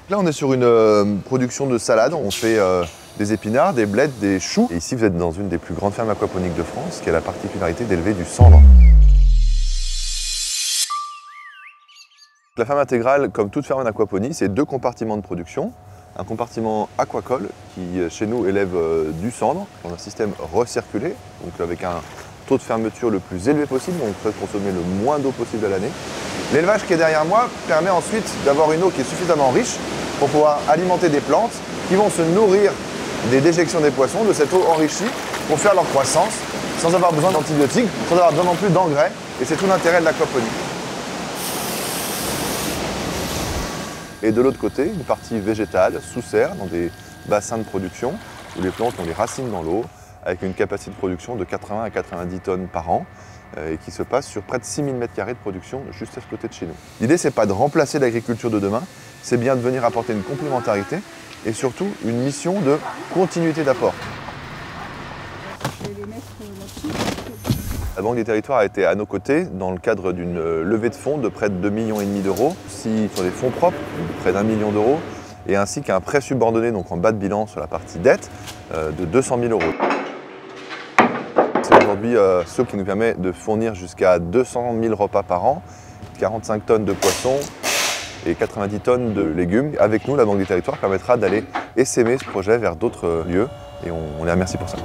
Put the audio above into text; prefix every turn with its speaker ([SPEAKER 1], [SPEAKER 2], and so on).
[SPEAKER 1] Là, on est sur une production de salade. On fait des épinards, des blettes, des choux. Et ici, vous êtes dans une des plus grandes fermes aquaponiques de France qui a la particularité d'élever du sandre. La ferme intégrale, comme toute ferme en aquaponie, c'est 2 compartiments de production. Un compartiment aquacole qui, chez nous, élève du cendre dans un système recirculé, donc avec un taux de fermeture le plus élevé possible, donc on peut consommer le moins d'eau possible à l'année. L'élevage qui est derrière moi permet ensuite d'avoir une eau qui est suffisamment riche pour pouvoir alimenter des plantes qui vont se nourrir des déjections des poissons, de cette eau enrichie, pour faire leur croissance, sans avoir besoin d'antibiotiques, sans avoir besoin non plus d'engrais, et c'est tout l'intérêt de l'aquaponie. Et de l'autre côté, une partie végétale, sous serre, dans des bassins de production, où les plantes ont les racines dans l'eau, avec une capacité de production de 80 à 90 tonnes par an, et qui se passe sur près de 6000 m² de production juste à ce côté de chez nous. L'idée, c'est pas de remplacer l'agriculture de demain, c'est bien de venir apporter une complémentarité, et surtout une mission de continuité d'apport. La Banque des Territoires a été à nos côtés dans le cadre d'une levée de fonds de près de 2,5 millions d'euros, aussi sur des fonds propres de près d'1 million d'euros, et ainsi qu'un prêt subordonné, donc en bas de bilan sur la partie dette, de 200 000 euros. C'est aujourd'hui ce qui nous permet de fournir jusqu'à 200 000 repas par an, 45 tonnes de poissons et 90 tonnes de légumes. Avec nous, la Banque des Territoires permettra d'aller essaimer ce projet vers d'autres lieux, et on les remercie pour ça.